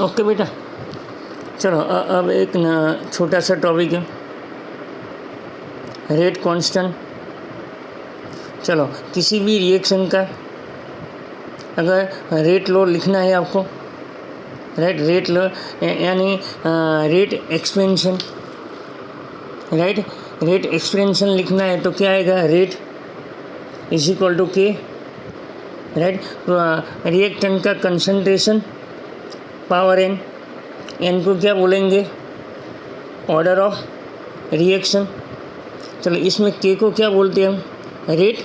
Okay बेटा, चलो अब एक छोटा सा टॉपिक है, रेट कांस्टेंट। चलो किसी भी रिएक्शन का अगर रेट लॉ लिखना है आपको, राइट, रेट लॉ यानी rate expansion, right, rate expansion लिखना है तो क्या आएगा, रेट इज इक्वल टू के, राइट, रिएक्टेंट का कंसंट्रेशन पावर एन, एन को क्या बोलेंगे, ऑर्डर ऑफ रिएक्शन। चलो इसमें के को क्या बोलते हैं हम, रेट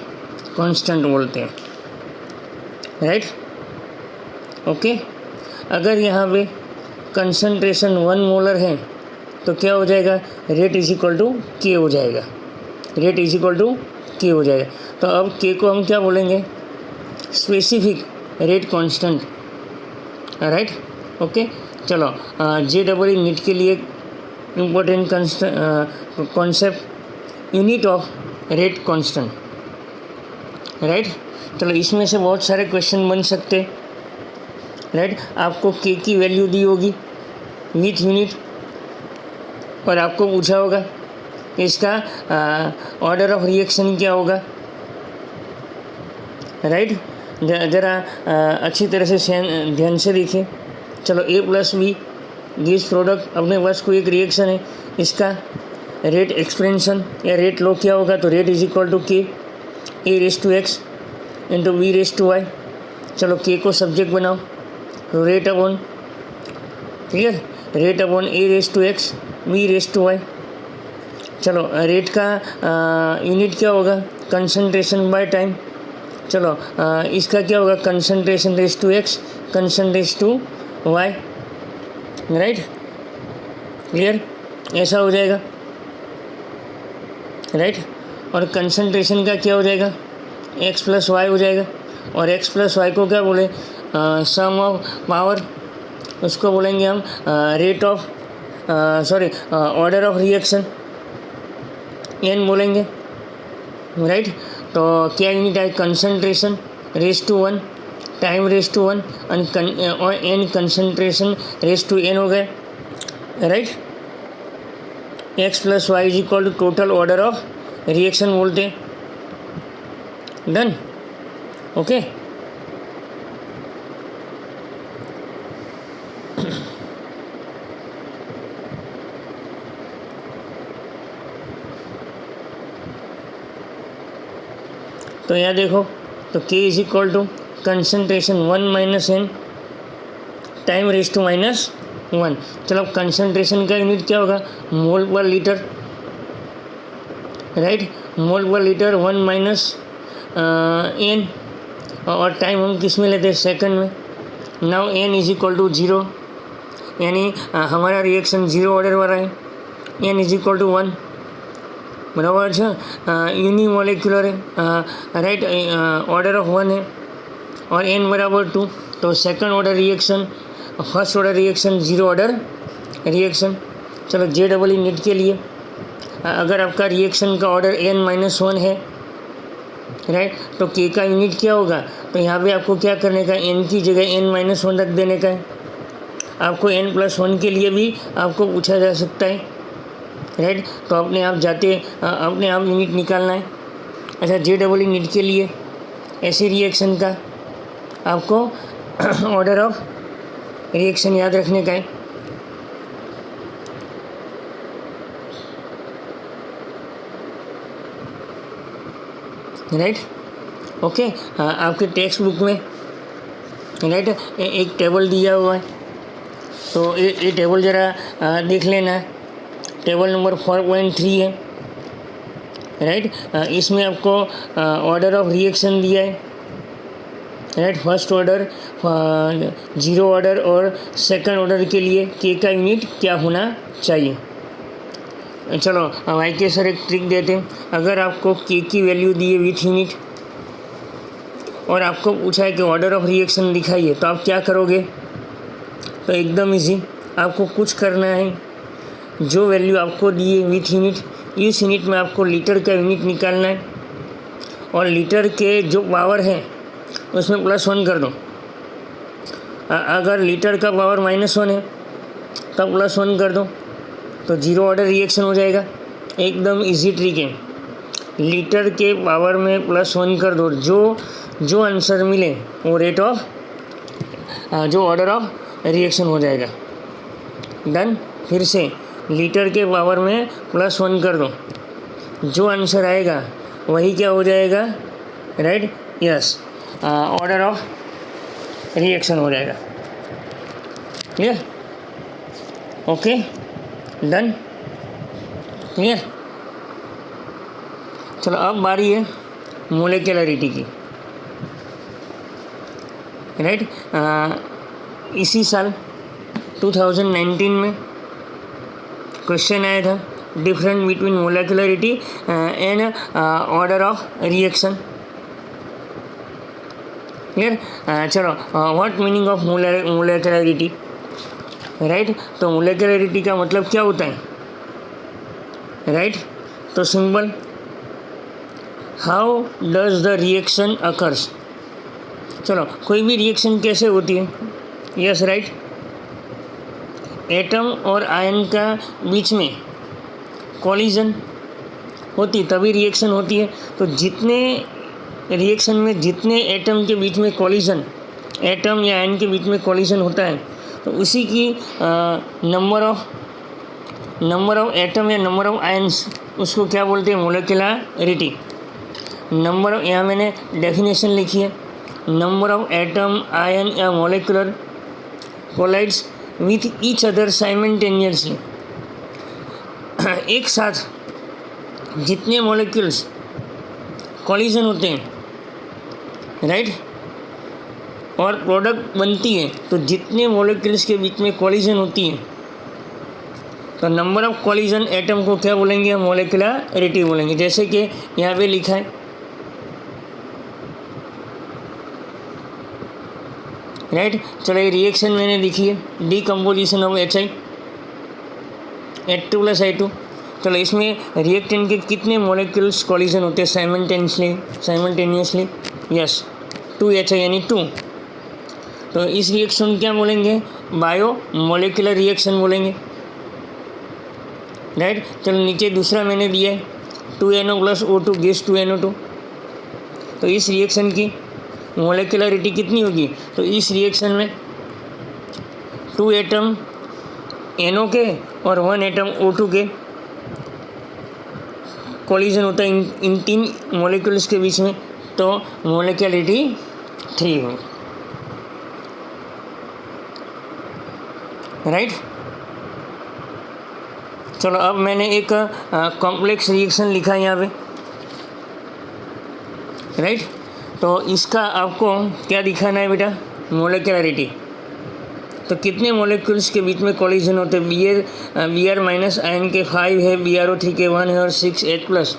कांस्टेंट बोलते हैं, राइट, ओके। अगर यहाँ पे कंसंट्रेशन 1 मोलर है तो क्या हो जाएगा, रेट इज इक्वल टू के हो जाएगा, रेट इज इक्वल टू के हो जाएगा। तो अब के को हम क्या बोलेंगे, specific rate constant, right, okay. चलो JEE नीट के लिए important concept, unit of rate constant, right. चलो इसमें से बहुत सारे क्वेश्चन बन सकते हैं, राइट। आपको के की वैल्यू दी होगी विथ यूनिट और आपको पूछा होगा कि इसका ऑर्डर ऑफ रिएक्शन क्या होगा, राइट। ज़रा अच्छी तरह से ध्यान से देखिए। चलो A + B दिस प्रोडक्ट, अपने पास कोई एक रिएक्शन है, इसका रेट एक्सपेंशन या रेट लॉ क्या होगा, तो रेट इज इक्वल टू के A⁴x इंटू B⁴y। चलो के को सब्जेक्ट बनाओ, तो rate upon, clear, rate upon A⁴x B⁴y। चलो रेट का यूनिट क्या होगा, कंसंट्रेशन बाय टाइम। चलो इसका क्या होगा, concentration raise to x, concentration to y, right, clear, ऐसा हो जाएगा, राइट। और कंसंट्रेशन का क्या हो जाएगा, x + y हो जाएगा, और x + y को क्या बोले, सम ऑफ पावर, उसको बोलेंगे हम rate of order of reaction, n बोलेंगे, राइट। तो क्या यूनिट है, concentration raise to 1, time raise to 1 और n concentration raise to n हो गए, right. x + y is equal to total order of reaction बोलते हैं, डन, ओके। तो यहाँ देखो, तो K is equal to concentration 1 - n time raise to -1। चलो अब कंसंट्रेशन का यूनिट क्या होगा, मोल पर लीटर, राइट, मोल पर लीटर 1 - n, और टाइम हम किस में लेते हैं, सेकंड में। Now n is equal to 0, यानी हमारा रिएक्शन 0 ऑर्डर वाला है, n इज इक्वल टू 1, बराबर है, यूनिमोलिकुलर है, राइट, ऑर्डर ऑफ 1 है, और n बराबर 2, तो second order reaction, first order reaction, 0 order reaction. चलो JEE नीट के लिए अगर आपका रिएक्शन का ऑर्डर n-1 है, राइट, तो k का यूनिट क्या होगा, तो यहाँ पे आपको क्या करने का, n की जगह n-1 रख देने का है। आपको n+1 के लिए भी आपको पूछा जा सकता है, राइट, तो अपने आप यूनिट निकालना है। अच्छा, JEE नीट के लिए ऐसी रिएक्शन का आपको ऑर्डर ऑफ रिएक्शन याद रखने का है, राइट, ओके। आपके टेक्स्ट बुक में, राइट, एक टेबल दिया हुआ है, तो ये टेबल ज़रा देख लेना, टेबल नंबर 4.3 है, राइट। इसमें आपको ऑर्डर ऑफ रिएक्शन दिया है, राइट, फर्स्ट ऑर्डर, 0 ऑर्डर और सेकंड ऑर्डर के लिए के का यूनिट क्या होना चाहिए। चलो वाई सर एक ट्रिक देते हैं, अगर आपको के की वैल्यू दी है विथ यूनिट और आपको पूछा है कि ऑर्डर ऑफ रिएक्शन दिखाइए, तो आप क्या करोगे, तो एकदम इजी, आपको कुछ करना है, जो वैल्यू आपको दी है विथ यूनिट, इस यूनिट में आपको लीटर का यूनिट निकालना है, और लीटर के जो पावर है उसमें +1 कर दो, अगर लीटर का पावर -1 है तब +1 कर दो तो 0 ऑर्डर रिएक्शन हो जाएगा। एकदम इजी ट्रिक है। लीटर के पावर में +1 कर दो, जो आंसर मिले वो रेट ऑफ जो ऑर्डर ऑफ रिएक्शन हो जाएगा। डन। फिर से लीटर के पावर में +1 कर दो, जो आंसर आएगा वही क्या हो जाएगा, right, yes, order of reaction हो जाएगा। क्लियर? Okay, done, clear. चलो अब बारी है मोलेक्युलरिटी की, राइट। इसी साल 2019 में क्वेश्चन आया था, difference between molecularity and order of reaction. Clear? चलो, what meaning of molecularity, right. तो मोलेक्युलरिटी का मतलब क्या होता है, राइट। तो simple, how does the reaction occurs. चलो, कोई भी रिएक्शन कैसे होती है, यस, राइट। एटम और आयन का बीच में कॉलिजन होती तभी रिएक्शन होती है। तो जितने रिएक्शन में जितने एटम के बीच में कॉलिजन, एटम या आयन के बीच में कॉलिजन होता है, तो उसी की नंबर ऑफ एटम या नंबर ऑफ आयन्स, उसको क्या बोलते हैं, मोलेक्युलरिटी। नंबर, यहाँ मैंने डेफिनेशन लिखी है, नंबर ऑफ एटम, आयन या molecular collides with each other simultaneously. एक साथ जितने मॉलिक्यूल्स कॉलिजन होते हैं, राइट, और प्रोडक्ट बनती है, तो जितने मॉलिक्यूल्स के बीच में कॉलिजन होती है, तो नंबर ऑफ कॉलिजन एटम को क्या बोलेंगे, हम मोलेक्युलरिटी बोलेंगे। जैसे कि यहाँ पे लिखा है, राइट। चलो, ये रिएक्शन मैंने लिखी है, decomposition of HI, H2 + I2। चलो, इसमें रिएक्टेंट के कितने मॉलिक्यूल्स कॉलिजन होते हैं साइमल्टेनियसली, यस, 2HI यानी 2। तो इस रिएक्शन क्या बोलेंगे, बायो मोलिकुलर रिएक्शन बोलेंगे, राइट। चलो, नीचे दूसरा मैंने दिया है, 2NO + O2 गिव्स 2NO2। तो इस रिएक्शन की मोलेकुलरिटी कितनी होगी, तो इस रिएक्शन में 2 एटम NO के और 1 एटम O2 के कॉलिजन होता है इन 3 मॉलिक्यूल्स के बीच में, तो मोलेकुलरिटी 3 होगी, राइट। चलो, अब मैंने एक कॉम्प्लेक्स रिएक्शन लिखा है यहाँ पे, राइट। तो इसका आपको क्या दिखाना है बेटा, मोलेकुलरिटी। तो कितने मॉलिक्यूल्स के बीच में कॉलिजन होते हैं, Br माइनस आयन के 5 है, BrO3 के 1 है और 6 H+,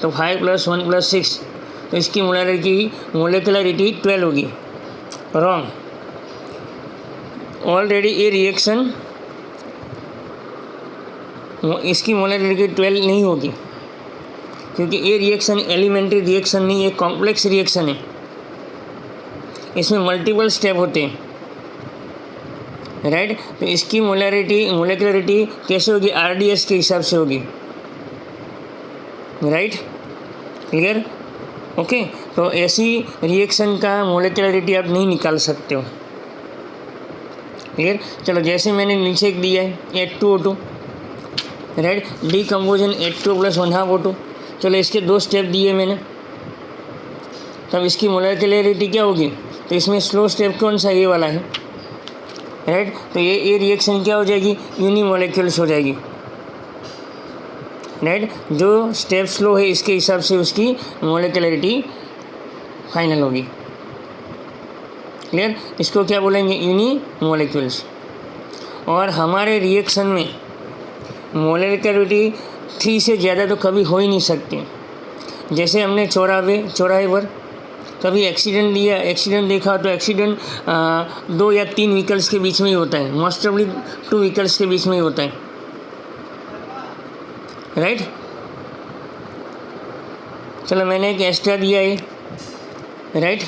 तो 5 + 1 + 6, तो इसकी मोलेकुलरिटी 12 होगी। रॉन्ग, ऑलरेडी ये रिएक्शन, इसकी मोलेकुलरिटी 12 नहीं होगी, क्योंकि ये रिएक्शन एलिमेंट्री रिएक्शन नहीं, ये कॉम्प्लेक्स रिएक्शन है, इसमें मल्टीपल स्टेप होते हैं, राइट। तो इसकी मोलेकुलरिटी कैसे होगी, RDS के हिसाब से होगी, राइट, क्लियर, ओके। तो ऐसी रिएक्शन का मोलेकुलरिटी आप नहीं निकाल सकते हो, क्लियर। चलो, जैसे मैंने नीचे दिया है H2O2, right, decomposition H2O + 1/2 O2। चलो, इसके 2 स्टेप दिए मैंने, तब इसकी मोलेकुलरिटी क्या होगी, तो इसमें स्लो स्टेप कौन सा, ये वाला है, राइट। तो ये रिएक्शन क्या हो जाएगी, यूनिमोलेक्यूल्स हो जाएगी, राइट। जो स्टेप स्लो है इसके हिसाब से उसकी मोलेकुलरिटी फाइनल होगी, क्लियर। इसको क्या बोलेंगे, यूनिमोलेक्यूल्स। और हमारे रिएक्शन में मोलेकुलरिटी 3 से ज़्यादा तो कभी हो ही नहीं सकती। जैसे हमने चौराहे पर कभी एक्सीडेंट देखा, तो एक्सीडेंट 2 या 3 व्हीकल्स के बीच में ही होता है, मोस्ट प्रॉब्ली 2 व्हीकल्स के बीच में ही होता है, राइट। चलो, मैंने एक एक्स्ट्रा दिया है, राइट।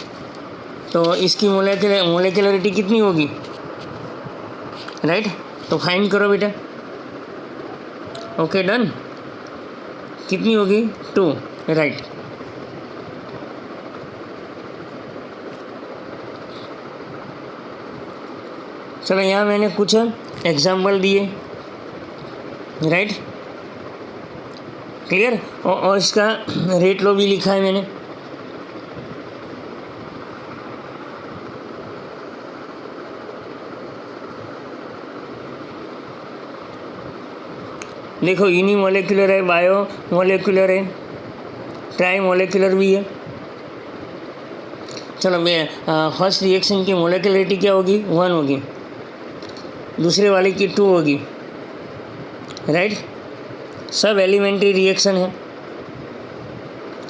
तो इसकी मोलेकुलरिटी कितनी होगी, राइट। तो फाइंड करो बेटा। Okay done. कितनी होगी 2, राइट। चलो यहाँ मैंने कुछ एग्जाम्पल दिए, राइट, क्लियर। और इसका रेट लो भी लिखा है मैंने। देखो यूनिमोलेकुलर है, बायो मोलेकुलर है, ट्राई मोलेकुलर भी है। चलो मैं फर्स्ट रिएक्शन की मोलेकुलरिटी क्या होगी, 1 होगी, दूसरे वाले की 2 होगी, राइट। सब एलिमेंट्री रिएक्शन है,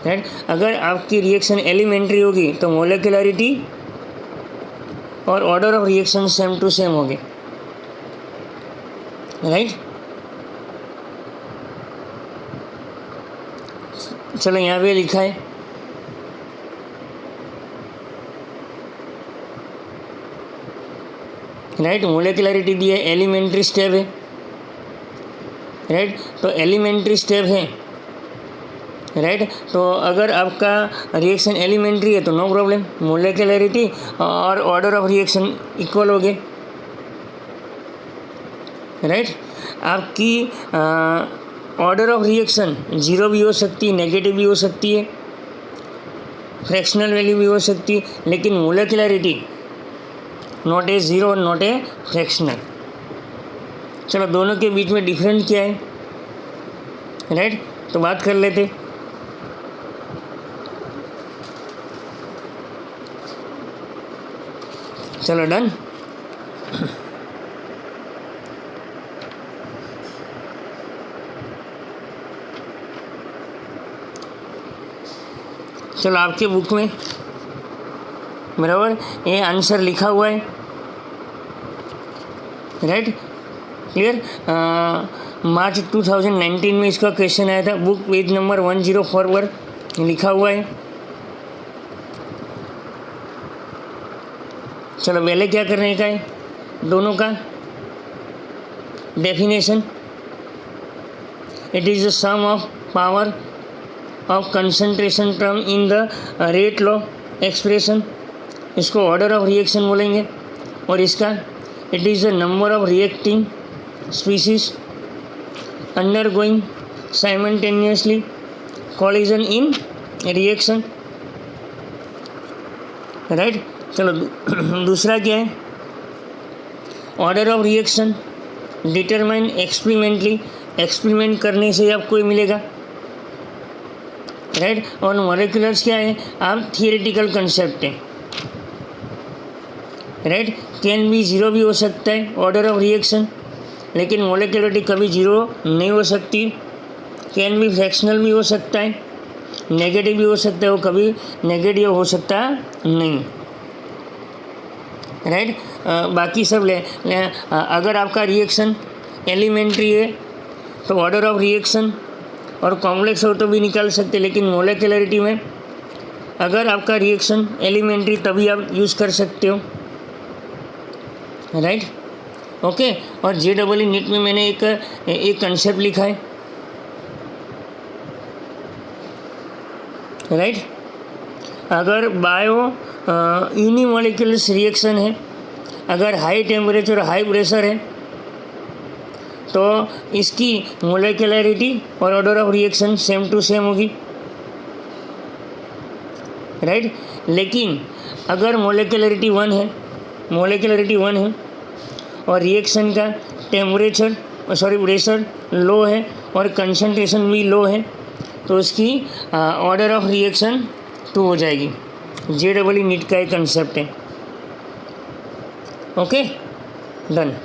राइट। अगर आपकी रिएक्शन एलिमेंट्री होगी तो मोलेकुलरिटी और order of reaction same to same होगी, राइट। चलो यहाँ पे लिखा है, राइट, मोलेकुलरिटी दी है, एलिमेंट्री स्टेप है, राइट। तो एलिमेंट्री स्टेप है, राइट। तो अगर आपका रिएक्शन एलिमेंट्री है तो नो प्रॉब्लम, मोलेकुलरिटी और ऑर्डर ऑफ रिएक्शन इक्वल हो गए, राइट। आपकी ऑर्डर ऑफ रिएक्शन 0 भी हो सकती है, नेगेटिव भी हो सकती है, फ्रैक्शनल वैल्यू भी हो सकती है, लेकिन molecularity not a 0 not a fractional. चलो दोनों के बीच में डिफरेंस क्या है, राइट, तो बात कर लेते। चलो डन। चलो आपके बुक में बराबर ये आंसर लिखा हुआ है, राइट, क्लियर। मार्च 2019 में इसका क्वेश्चन आया था, बुक पेज नंबर 104 पर लिखा हुआ है। चलो पहले क्या करने का है, दोनों का definition. It is the sum of power of concentration term in the rate law expression, इसको ऑर्डर ऑफ रिएक्शन बोलेंगे। और इसका it is the number of reacting species undergoing simultaneously collision in reaction, right. चलो दूसरा क्या है, order of reaction determine experimentally, experiment करने से आपको मिलेगा, राइट। और मॉलिक्यूलर्स क्या है, आप थियोरेटिकल कंसेप्ट है, राइट। कैन भी 0 भी हो सकता है ऑर्डर ऑफ रिएक्शन, लेकिन मोलेकुलरिटी कभी 0 नहीं हो सकती। कैन भी फ्रैक्शनल भी हो सकता है, नेगेटिव भी हो सकता है, वो कभी नेगेटिव हो सकता नहीं, राइट। बाकी सब अगर आपका रिएक्शन एलिमेंट्री है तो ऑर्डर ऑफ रिएक्शन और कॉम्प्लेक्स हो तो भी निकाल सकते, लेकिन मोलेकुलरिटी में अगर आपका रिएक्शन एलिमेंट्री तभी आप यूज़ कर सकते हो, राइट, ओके। और JEE नीट में मैंने एक कंसेप्ट लिखा है, राइट। अगर बायो यूनिमोलिकुलर रिएक्शन है, अगर हाई टेम्परेचर हाई प्रेशर है तो इसकी मोलेकुलरिटी और order of reaction same to same होगी, राइट। लेकिन अगर मोलेकुलरिटी 1 है और रिएक्शन का प्रेशर लो है और कंसंट्रेशन भी लो है तो उसकी ऑर्डर ऑफ रिएक्शन 2 हो जाएगी। JEE नीट का एक कंसेप्ट है, ओके डन।